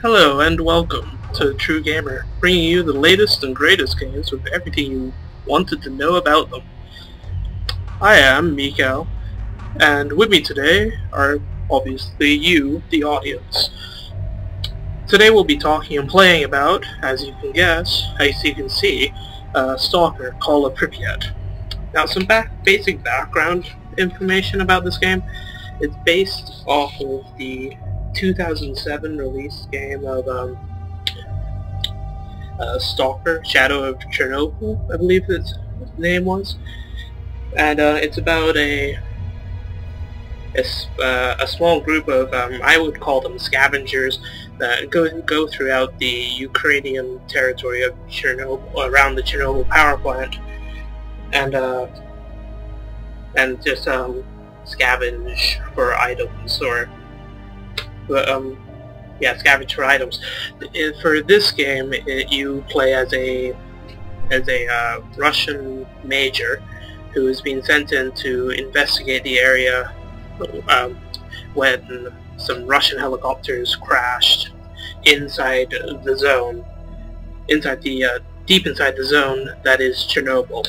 Hello and welcome to True Gamer, bringing you the latest and greatest games with everything you wanted to know about them. I am Miko, and with me today are obviously you, the audience. Today we'll be talking and playing about, as you can guess, as you can see, Stalker, Call of Pripyat. Now some basic background information about this game. It's based off of the 2007 release game of Stalker, Shadow of Chernobyl, I believe its name was. And it's about a small group of, I would call them scavengers, that go throughout the Ukrainian territory of Chernobyl, around the Chernobyl power plant, and just scavenge for items, or scavenge for items. For this game, you play as a Russian major who has been sent in to investigate the area when some Russian helicopters crashed inside the zone, deep inside the zone that is Chernobyl.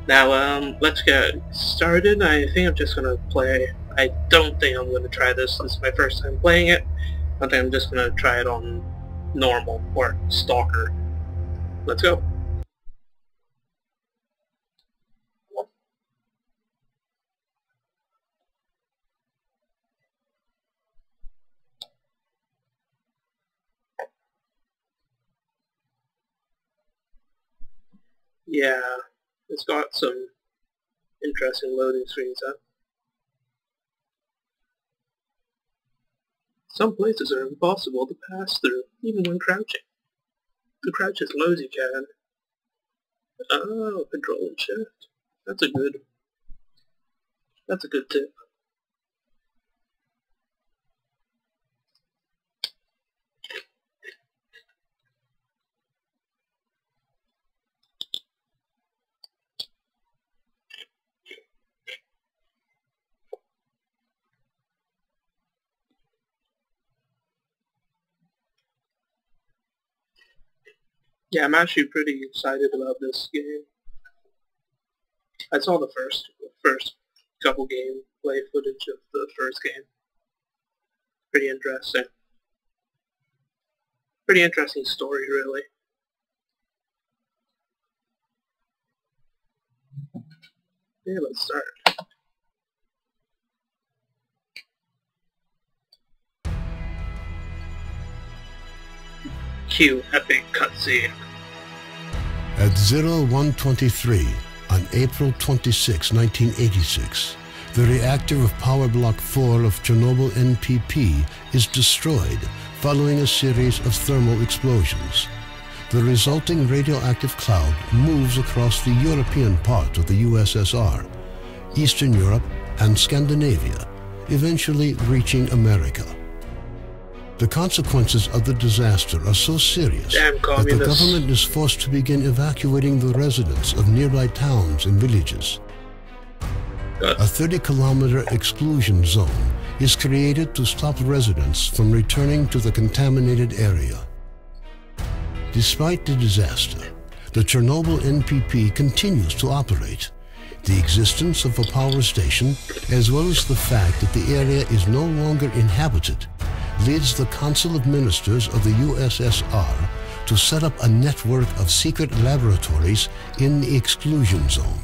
Now, let's get started. I think I'm just gonna play. I don't think I'm gonna try this. This is my first time playing it. I think I'm just gonna try it on normal, or Stalker. Let's go. Yeah, it's got some interesting loading screens, huh? Some places are impossible to pass through, even when crouching. To crouch as low as you can. Oh, control and shift. That's a good tip. Yeah, I'm actually pretty excited about this game. I saw the first couple gameplay footage of the first game. Pretty interesting. Pretty interesting story, really. Yeah, let's start. Cue epic cutscene. At 0123, on April 26, 1986, the reactor of Power Block 4 of Chernobyl NPP is destroyed following a series of thermal explosions. The resulting radioactive cloud moves across the European part of the USSR, Eastern Europe, and Scandinavia, eventually reaching America. The consequences of the disaster are so serious that the government is forced to begin evacuating the residents of nearby towns and villages. A 30-kilometer exclusion zone is created to stop residents from returning to the contaminated area. Despite the disaster, the Chernobyl NPP continues to operate. The existence of a power station, as well as the fact that the area is no longer inhabited, leads the Council of Ministers of the USSR to set up a network of secret laboratories in the exclusion zone.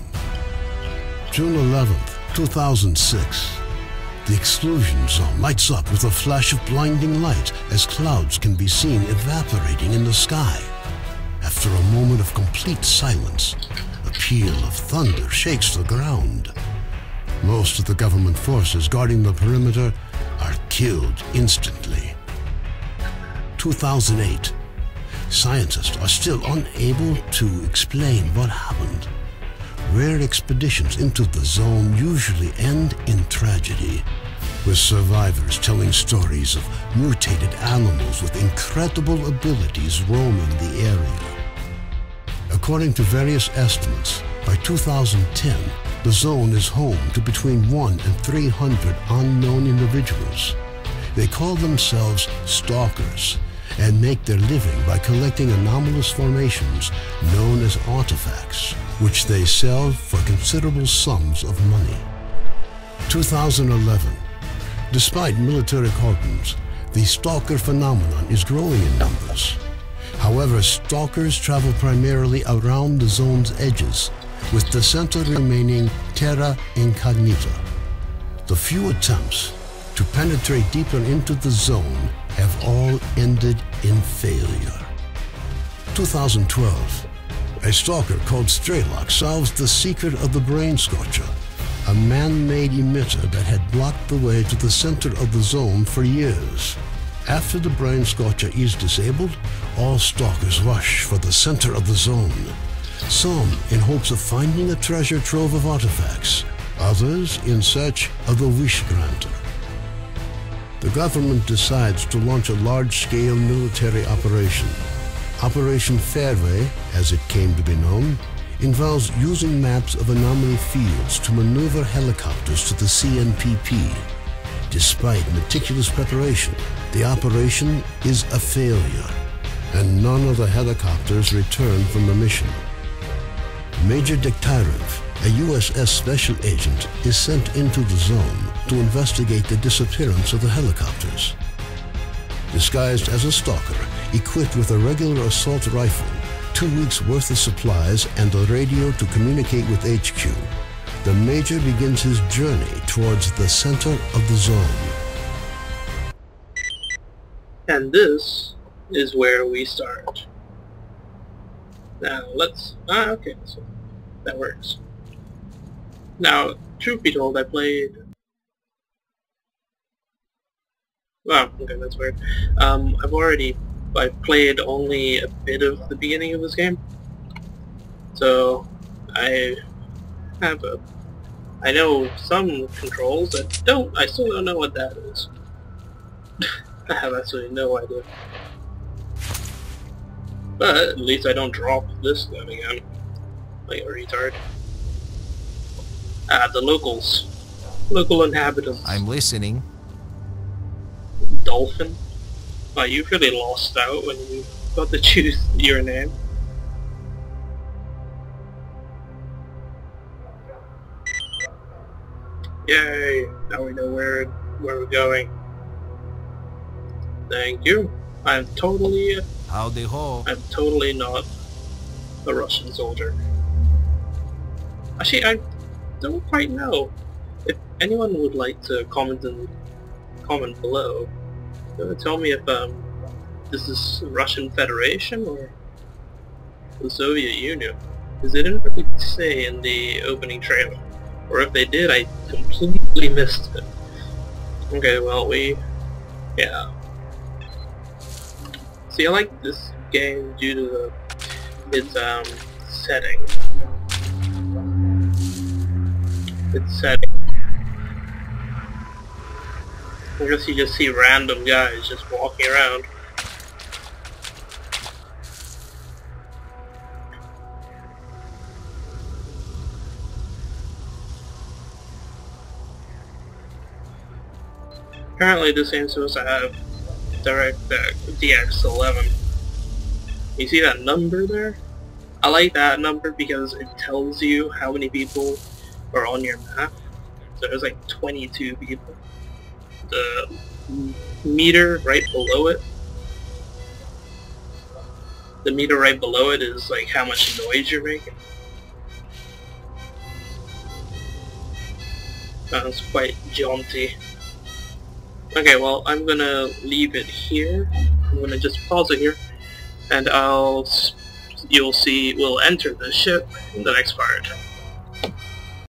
June 11th, 2006. The exclusion zone lights up with a flash of blinding light as clouds can be seen evaporating in the sky. After a moment of complete silence, a peal of thunder shakes the ground. Most of the government forces guarding the perimeter are killed instantly. 2008. Scientists are still unable to explain what happened. Rare expeditions into the zone usually end in tragedy, with survivors telling stories of mutated animals with incredible abilities roaming the area. According to various estimates, by 2010, the zone is home to between 1 and 300 unknown individuals. They call themselves Stalkers and make their living by collecting anomalous formations known as artifacts, which they sell for considerable sums of money. 2011. Despite military cordons, the Stalker phenomenon is growing in numbers. However, Stalkers travel primarily around the zone's edges, with the center remaining terra incognita. The few attempts to penetrate deeper into the zone have all ended in failure. 2012. A stalker called Straylock solves the secret of the Brain Scorcher, a man-made emitter that had blocked the way to the center of the zone for years. After the Brain Scorcher is disabled, all stalkers rush for the center of the zone, some in hopes of finding a treasure trove of artifacts, others in search of the Wish Granter. The government decides to launch a large-scale military operation. Operation Fairway, as it came to be known, involves using maps of anomaly fields to maneuver helicopters to the CNPP. Despite meticulous preparation, the operation is a failure, and none of the helicopters return from the mission. Major Dektyrev, a USS special agent, is sent into the zone to investigate the disappearance of the helicopters. Disguised as a stalker, equipped with a regular assault rifle, 2 weeks' worth of supplies, and a radio to communicate with HQ, the Major begins his journey towards the center of the zone. And this is where we start. Now let's... okay, so that works. Now, truth be told, I played... Wow, okay, that's weird. I played only a bit of the beginning of this game. So, I know some controls, I still don't know what that is. I have absolutely no idea. But at least I don't drop this gun again, like a retard. The local inhabitants. I'm listening. Dolphin? Oh, you really lost out when you got to choose your name. Yay! Now we know where we're going. Thank you. I'm totally not a Russian soldier. Actually, I don't quite know. If anyone would like to comment below, tell me if this is Russian Federation or the Soviet Union. Because they didn't really say in the opening trailer. Or if they did, I completely missed it. Okay, well, yeah. See, I like this game due to its setting. I guess you just see random guys just walking around. Apparently this game's supposed to have DX11. You see that number there? I like that number because it tells you how many people are on your map. So there's like 22 people. The meter right below it. The meter right below it is like how much noise you're making. Sounds quite jaunty. Okay, well, I'm gonna leave it here. I'm gonna just pause it here, and you'll see, we'll enter the ship in the next part.